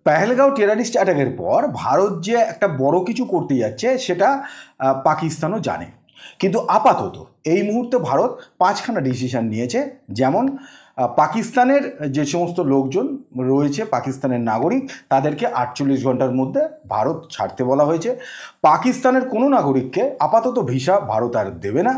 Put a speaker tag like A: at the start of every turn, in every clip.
A: Pahalgam terrorist অ্যাটাকের পর ভারত যে একটা বড় কিছু করতে যাচ্ছে সেটা পাকিস্তানও জানে, কিন্তু আপাতত এই মুহূর্তে ভারত পাঁচখানা ডিসিশন নিয়েছে। যেমন পাকিস্তানের যে সমস্ত লোকজন রয়েছে, পাকিস্তানের নাগরিক, তাদেরকে 48 ঘন্টার মধ্যে ভারত ছাড়তে বলা হয়েছে। পাকিস্তানের কোনো নাগরিককে আপাতত ভিসা ভারত আর দেবে না।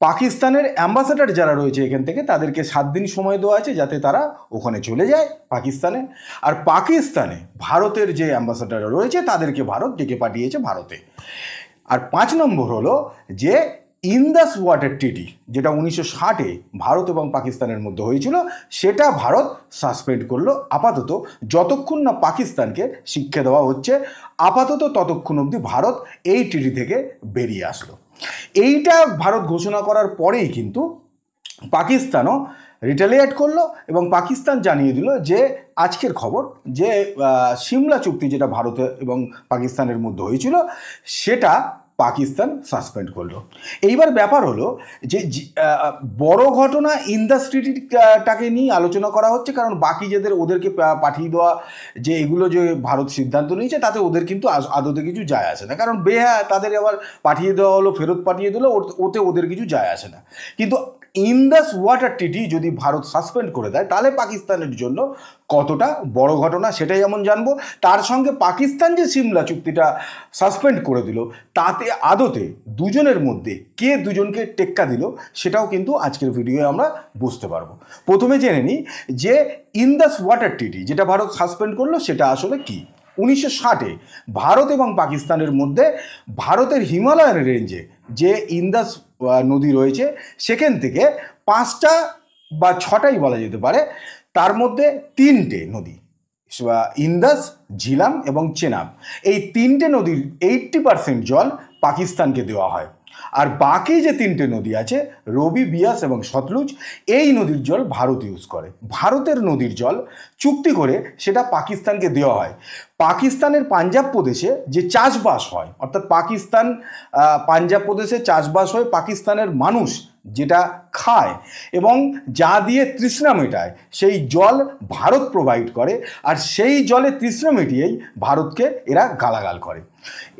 A: পাকিস্তানের অ্যাম্বাসেডার যারা রয়েছে এখান থেকে, তাদেরকে 7 দিন সময় দেওয়া আছে যাতে তারা ওখানে চলে যায় পাকিস্তানে। আর পাকিস্তানে ভারতের যে অ্যাম্বাসেডার রয়েছে তাদেরকে ভারত ডেকে পাঠিয়েছে ভারতে। আর 5 নম্বর হলো যে ইন্দাস ওয়াটার ট্রিটি, যেটা 1960-এ ভারত এবং পাকিস্তানের মধ্যে হয়েছিল, সেটা ভারত সাসপেন্ড করলো আপাতত, যতক্ষণ না পাকিস্তানকে শিক্ষা দেওয়া হচ্ছে। আপাতত ততক্ষণ অবধি ভারত এই ট্রিটি থেকে বেরিয়ে আসলো। এইটা ভারত ঘোষণা করার পরেই কিন্তু পাকিস্তানও রিটালিয়েট করলো এবং পাকিস্তান জানিয়ে দিল যে আজকের খবর যে সিমলা চুক্তি যেটা ভারত এবং পাকিস্তানের মধ্যে হয়েছিল সেটা পাকিস্তান সাসপেন্ড করলো। এইবার ব্যাপার হলো যে বড় ঘটনা ইন্ডাস্ট্রিটাকে নিয়ে আলোচনা করা হচ্ছে, কারণ বাকি যাদের ওদেরকে পাঠিয়ে দেওয়া যে এগুলো যে ভারত সিদ্ধান্ত নিয়েছে তাতে ওদের কিন্তু আদতে কিছু যায় আসে না, কারণ তাদের আবার পাঠিয়ে দেওয়া হলো, ফেরত পাঠিয়ে দিল, ওতে ওদের কিছু যায় আসে না। কিন্তু ইন্দাস ওয়াটার ট্রিটি যদি ভারত সাসপেন্ড করে দেয় তাহলে পাকিস্তানের জন্য কতটা বড় ঘটনা সেটাই যেমন জানবো। তার সঙ্গে পাকিস্তান যে সিমলা চুক্তিটা সাসপেন্ড করে দিল তাতে আদতে দুজনের মধ্যে কে দুজনকে টেক্কা দিল সেটাও কিন্তু আজকের ভিডিওয়ে আমরা বুঝতে পারবো। প্রথমে জেনে নিই যে ইন্দাস ওয়াটার ট্রিটি যেটা ভারত সাসপেন্ড করলো সেটা আসলে কি। 1960-এ ভারত এবং পাকিস্তানের মধ্যে ভারতের হিমালয়ান রেঞ্জে যে ইন্দাস নদী রয়েছে সেখান থেকে 5টা বা 6টাই বলা যেতে পারে, তার মধ্যে 3টে নদী ইন্দাস, ঝিলাম এবং চেনাব, এই 3টে নদীর 80% জল পাকিস্তানকে দেওয়া হয়। আর বাকি যে 3টে নদী আছে রবি, বিয়াস এবং সতলুজ, এই নদীর জল ভারত ইউজ করে। ভারতের নদীর জল চুক্তি করে সেটা পাকিস্তানকে দেওয়া হয়। পাকিস্তানের পাঞ্জাব প্রদেশে যে চাষবাস হয়, অর্থাৎ পাঞ্জাব প্রদেশে চাষবাস হয়, পাকিস্তানের মানুষ যেটা খায় এবং যা দিয়ে তৃষ্ণা মেটায় সেই জল ভারত প্রোভাইড করে, আর সেই জলে তৃষ্ণা মিটিয়েই ভারতকে এরা গালাগাল করে।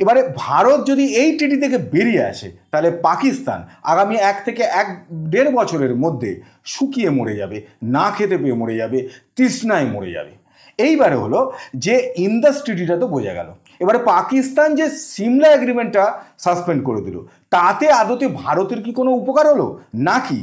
A: এবারে ভারত যদি এই ট্রিটি থেকে বেরিয়ে আসে তাহলে পাকিস্তান আগামী 1 থেকে 1.5 বছরের মধ্যে শুকিয়ে মরে যাবে, না খেতে পেয়ে মরে যাবে, তৃষ্ণায় মরে যাবে। এইবারে হলো যে ইন্দাস ট্রিটিটা তো বোঝা গেল। এবারে পাকিস্তান যে সিমলা এগ্রিমেন্টটা সাসপেন্ড করে দিল তাতে আদতে ভারতের কি কোনো উপকার হলো নাকি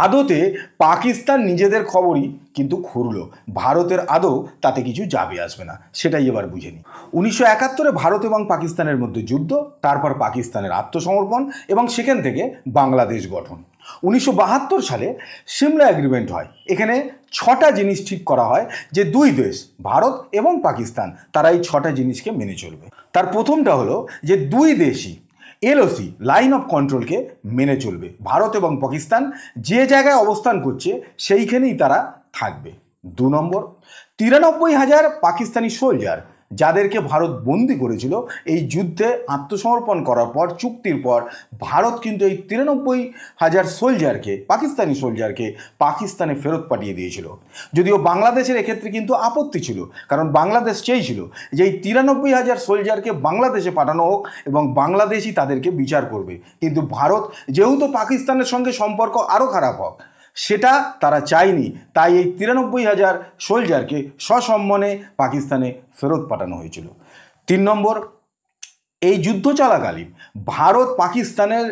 A: আদতে পাকিস্তান নিজেদের খবরই কিন্তু খুঁড়ল, ভারতের আদৌ তাতে কিছু যাবে আসবে না, সেটাই এবার বুঝে নিই। 1971-এ ভারত এবং পাকিস্তানের মধ্যে যুদ্ধ, তারপর পাকিস্তানের আত্মসমর্পণ এবং সেখান থেকে বাংলাদেশ গঠন। 1972 সালে সিমলা এগ্রিমেন্ট হয়। এখানে 6টা জিনিস ঠিক করা হয় যে দুই দেশ ভারত এবং পাকিস্তান তারা এই 6টা জিনিসকে মেনে চলবে। তার প্রথমটা হলো যে দুই দেশই এলওসি লাইন অফ কন্ট্রোলকে মেনে চলবে। ভারত এবং পাকিস্তান যে জায়গায় অবস্থান করছে সেইখানেই তারা থাকবে। 2 নম্বর, 93,000 পাকিস্তানি সোলজার যাদেরকে ভারত বন্দি করেছিল এই যুদ্ধে আত্মসমর্পণ করার পর, চুক্তির পর ভারত কিন্তু এই 93,000 সোলজারকে, পাকিস্তানি সোলজারকে পাকিস্তানে ফেরত পাঠিয়ে দিয়েছিল। যদিও বাংলাদেশের এক্ষেত্রে কিন্তু আপত্তি ছিল, কারণ বাংলাদেশ চেয়েছিল যে এই 93,000 সোলজারকে বাংলাদেশে পাঠানো হোক এবং বাংলাদেশই তাদেরকে বিচার করবে, কিন্তু ভারত যেহেতু পাকিস্তানের সঙ্গে সম্পর্ক আরও খারাপ হোক সেটা তারা চায়নি, তাই এই 93,000 সোলজারকে সসম্মানে পাকিস্তানে ফেরত পাঠানো হয়েছিল। 3 নম্বর, এই যুদ্ধ চলাকালীন ভারত পাকিস্তানের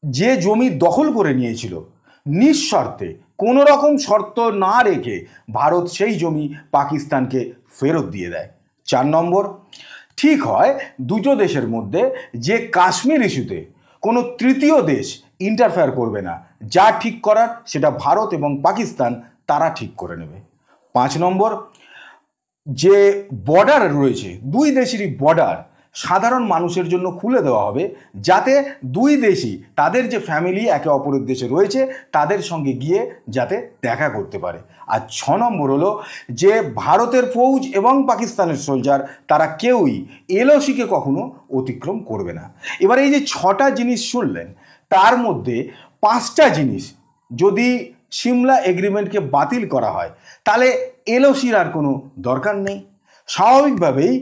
A: যে জমি দখল করে নিয়েছিল নিঃশর্তে, কোনো রকম শর্ত না রেখে ভারত সেই জমি পাকিস্তানকে ফেরত দিয়ে দেয়। 4 নম্বর, ঠিক হয় দুটো দেশের মধ্যে যে কাশ্মীর ইস্যুতে কোনো তৃতীয় দেশ ইন্টারফেয়ার করবে না, যা ঠিক করার সেটা ভারত এবং পাকিস্তান তারা ঠিক করে নেবে। 5 নম্বর, যে বর্ডার রয়েছে দুই দেশেরই বর্ডার সাধারণ মানুষের জন্য খুলে দেওয়া হবে, যাতে দুই দেশই তাদের যে ফ্যামিলি একে অপরের দেশে রয়েছে তাদের সঙ্গে গিয়ে যাতে দেখা করতে পারে। আর 6 নম্বর হলো যে ভারতের ফৌজ এবং পাকিস্তানের সোলজার তারা কেউই এলওসিকে কখনো অতিক্রম করবে না। এবার এই যে 6টা জিনিস শুনলেন তার মধ্যে 5টা জিনিস যদি সিমলা এগ্রিমেন্টকে বাতিল করা হয়, তাহলে এলওসির আর কোনো দরকার নেই। স্বাভাবিকভাবেই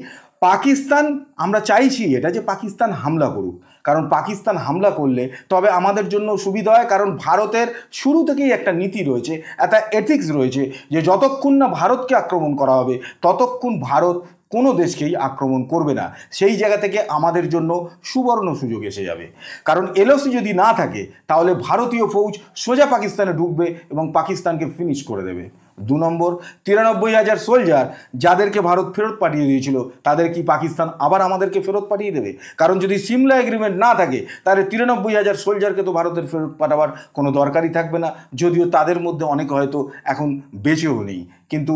A: পাকিস্তান, আমরা চাইছি এটা যে পাকিস্তান হামলা করুক, কারণ পাকিস্তান হামলা করলে তবে আমাদের জন্য সুবিধা হয়, কারণ ভারতের শুরু থেকেই একটা নীতি রয়েছে, একটা এথিক্স রয়েছে যে যতক্ষণ না ভারতকে আক্রমণ করা হবে ততক্ষণ ভারত কোনো দেশকেই আক্রমণ করবে না। সেই জায়গা থেকে আমাদের জন্য সুবর্ণ সুযোগ এসে যাবে, কারণ এলওসি যদি না থাকে তাহলে ভারতীয় ফৌজ সোজা পাকিস্তানে ঢুকবে এবং পাকিস্তানকে ফিনিশ করে দেবে। 2 নম্বর, 93,000 সোলজার যাদেরকে ভারত ফেরত পাঠিয়ে দিয়েছিল, তাদের কি পাকিস্তান আবার আমাদেরকে ফেরত পাঠিয়ে দেবে? কারণ যদি সিমলা এগ্রিমেন্ট না থাকে তাহলে 93,000 সোলজারকে তো ভারতের ফেরত পাঠাবার কোনো দরকারই থাকবে না, যদিও তাদের মধ্যে অনেকে হয়তো এখন বেঁচেও নেই। কিন্তু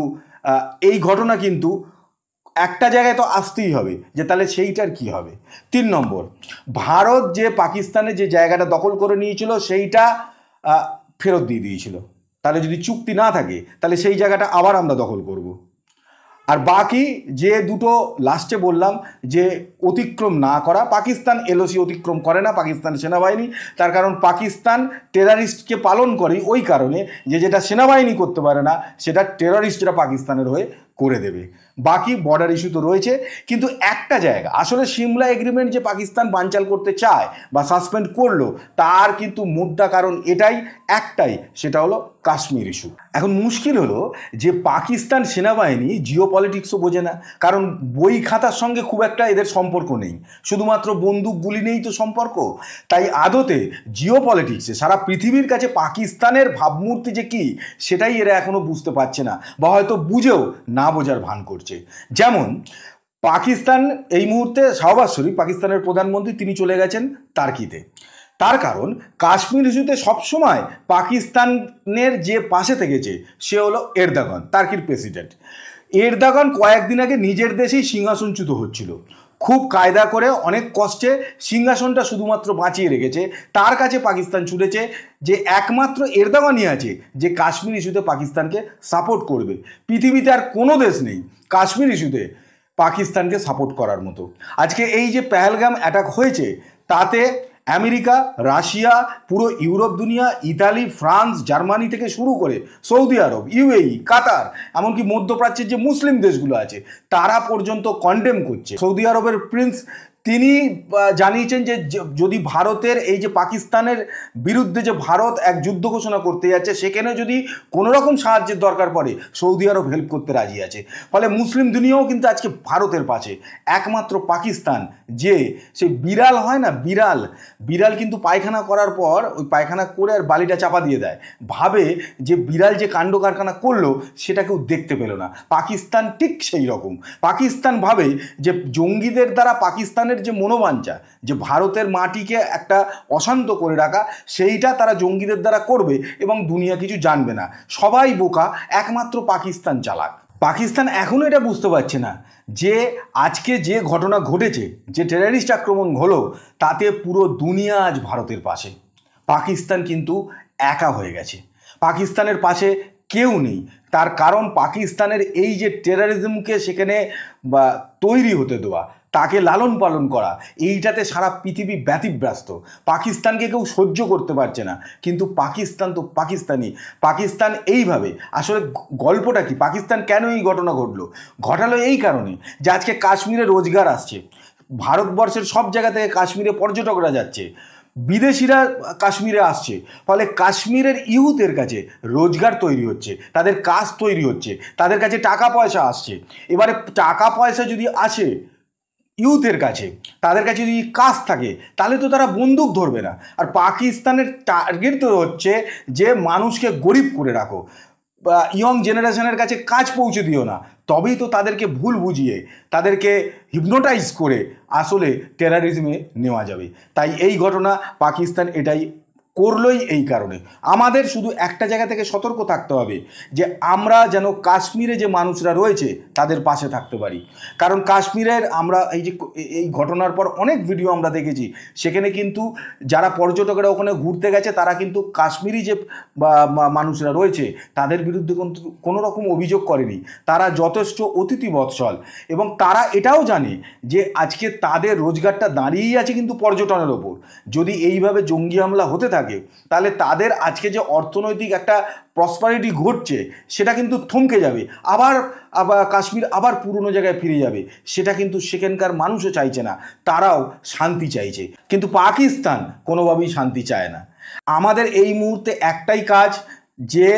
A: এই ঘটনা কিন্তু একটা জায়গায় তো আসতেই হবে, যে তাহলে সেইটার কি হবে। 3 নম্বর, ভারত যে পাকিস্তানে যে জায়গাটা দখল করে নিয়েছিল সেইটা ফেরত দিয়ে দিয়েছিল, তাহলে যদি চুক্তি না থাকে তাহলে সেই জায়গাটা আবার আমরা দখল করব। আর বাকি যে দুটো লাস্টে বললাম যে অতিক্রম না করা, পাকিস্তান এলওসি অতিক্রম করে না পাকিস্তান সেনাবাহিনী, তার কারণ পাকিস্তান টেররিস্টকে পালন করে ওই কারণে যে যেটা সেনাবাহিনী করতে পারে না সেটা টেররিস্টরা পাকিস্তানের হয়ে করে দেবে। বাকি বর্ডার ইস্যু তো রয়েছে, কিন্তু একটা জায়গা আসলে সিমলা এগ্রিমেন্ট যে পাকিস্তান বানচাল করতে চায় বা সাসপেন্ড করলো, তার কিন্তু মুদ্রা কারণ এটাই একটাই, সেটা হলো কাশ্মীর ইস্যু। এখন মুশকিল হলো যে পাকিস্তান সেনাবাহিনী জিও পলিটিক্সও বোঝে না, কারণ বই খাতার সঙ্গে খুব একটা এদের সম্পর্ক নেই, শুধুমাত্র বন্দুক গুলি নেই তো সম্পর্ক। তাই আদতে জিও পলিটিক্সে সারা পৃথিবীর কাছে পাকিস্তানের ভাবমূর্তি যে কী সেটাই এরা এখনও বুঝতে পারছে না, বা হয়তো বুঝেও না বোঝার ভান করছে। যেমন পাকিস্তান এই মুহূর্তে শাহবাজ শরীফ, পাকিস্তানের প্রধানমন্ত্রী, তিনি চলে গেছেন তার্কিতে। তার কারণ কাশ্মীর ইস্যুতে সবসময় পাকিস্তানের যে পাশে থেকেছে সে হলো এরদোগান, তার্কির প্রেসিডেন্ট। এরদোগান কয়েকদিন আগে নিজের দেশেই সিংহাসনচ্যুত হচ্ছিল, খুব কায়দা করে অনেক কষ্টে সিংহাসনটা শুধুমাত্র বাঁচিয়ে রেখেছে। তার কাছে পাকিস্তান ছুটেছে যে একমাত্র এরদোগানই আছে যে কাশ্মীর ইস্যুতে পাকিস্তানকে সাপোর্ট করবে। পৃথিবীতে আর কোনো দেশ নেই কাশ্মীর ইস্যুতে পাকিস্তানকে সাপোর্ট করার মতো। আজকে এই যে পেহেলগাম অ্যাটাক হয়েছে তাতে আমেরিকা, রাশিয়া, পুরো ইউরোপ দুনিয়া, ইতালি, ফ্রান্স, জার্মানি থেকে শুরু করে সৌদি আরব, ইউএই, কাতার, এমনকি মধ্যপ্রাচ্যের যে মুসলিম দেশগুলো আছে তারা পর্যন্ত কন্ডেম করছে। সৌদি আরবের প্রিন্স তিনি জানিয়েছেন যে যদি ভারতের এই যে পাকিস্তানের বিরুদ্ধে যে ভারত এক যুদ্ধ ঘোষণা করতে যাচ্ছে সেখানে যদি কোনো রকম সাহায্যের দরকার পড়ে সৌদি আরব হেল্প করতে রাজি আছে। ফলে মুসলিম দুনিয়াও কিন্তু আজকে ভারতের পাশে। একমাত্র পাকিস্তান যে সেই বিড়াল হয় না, বিড়াল বিড়াল কিন্তু পায়খানা করার পর ওই পায়খানা করে আর বালিটা চাপা দিয়ে দেয়, ভাবে যে বিড়াল যে কাণ্ড কারখানা করলো সেটা কেউ দেখতে পেল না। পাকিস্তান ঠিক সেই রকম। পাকিস্তান ভাবে যে জঙ্গিদের দ্বারা পাকিস্তানের যে মনোবাঞ্ছা যে ভারতের মাটিকে একটা অশান্ত করে রাখা, সেইটা তারা জঙ্গিদের দ্বারা করবে এবং দুনিয়া কিছু জানবে না। সবাই বোকা, একমাত্র পাকিস্তান চালাক। পাকিস্তান এখনও এটা বুঝতে পারছে না যে আজকে যে ঘটনা ঘটেছে, যে টেররিস্ট আক্রমণ হলো, তাতে পুরো দুনিয়া আজ ভারতের পাশে। পাকিস্তান কিন্তু একা হয়ে গেছে, পাকিস্তানের পাশে কেউ নেই। তার কারণ পাকিস্তানের এই যে টেররিজমকে সেখানে তৈরি হতে দেওয়া, তাকে লালন পালন করা, এইটাতে সারা পৃথিবী ব্যতিব্যস্ত। পাকিস্তানকে কেউ সহ্য করতে পারছে না, কিন্তু পাকিস্তান তো পাকিস্তানি। পাকিস্তান এইভাবে, আসলে গল্পটা কি, পাকিস্তান কেন এই ঘটনা ঘটালো এই কারণে যে আজকে কাশ্মীরে রোজগার আসছে, ভারতবর্ষের সব জায়গা থেকে কাশ্মীরে পর্যটকরা যাচ্ছে, বিদেশিরা কাশ্মীরে আসছে, ফলে কাশ্মীরের ইউথের কাছে রোজগার তৈরি হচ্ছে, তাদের কাজ তৈরি হচ্ছে, তাদের কাছে টাকা পয়সা আসছে। এবারে টাকা পয়সা যদি আসে ইউথের কাছে, তাদের কাছে যদি কাজ থাকে, তাহলে তো তারা বন্দুক ধরবে না। আর পাকিস্তানের টার্গেট তো হচ্ছে যে মানুষকে গরিব করে রাখো, ইয়ং জেনারেশনের কাছে কাজ পৌঁছে দিও না, তবেই তো তাদেরকে ভুল বুঝিয়ে, তাদেরকে হিপনোটাইজ করে আসলে টেররিজমে নেওয়া যাবে। তাই এই ঘটনা পাকিস্তান এটাই করলোই এই কারণে। আমাদের শুধু একটা জায়গা থেকে সতর্ক থাকতে হবে যে আমরা যেন কাশ্মীরে যে মানুষরা রয়েছে তাদের পাশে থাকতে পারি। কারণ কাশ্মীরের আমরা এই ঘটনার পর অনেক ভিডিও আমরা দেখেছি, সেখানে কিন্তু যারা পর্যটকেরা ওখানে ঘুরতে গেছে তারা কিন্তু কাশ্মীরি যে মানুষরা রয়েছে তাদের বিরুদ্ধে কোনো রকম অভিযোগ করেনি। তারা যথেষ্ট অতিথি বৎসল এবং তারা এটাও জানে যে আজকে তাদের রোজগারটা দাঁড়িয়েই আছে কিন্তু পর্যটনের ওপর। যদি এইভাবে জঙ্গি হামলা হতে থাকে থাকে, তাহলে তাদের আজকে যে অর্থনৈতিক একটা প্রসপারিটি ঘটছে সেটা কিন্তু থমকে যাবে, আবার আবার কাশ্মীর আবার পুরনো জায়গায় ফিরে যাবে। সেটা কিন্তু সেখানকার মানুষও চাইছে না, তারাও শান্তি চাইছে। কিন্তু পাকিস্তান কোনোভাবেই শান্তি চায় না। আমাদের এই মুহূর্তে একটাই কাজ, যে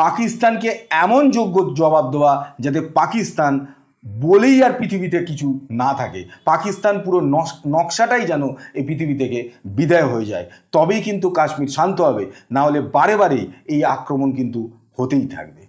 A: পাকিস্তানকে এমন যোগ্য জবাব দেওয়া যাতে পাকিস্তান বলেই আর পৃথিবীতে কিছু না থাকে, পাকিস্তান পুরো নকশাটাই যেন এই পৃথিবী থেকে বিদায় হয়ে যায়, তবেই কিন্তু কাশ্মীর শান্ত হবে। না হলে বারে বারেই এই আক্রমণ কিন্তু হতেই থাকবে।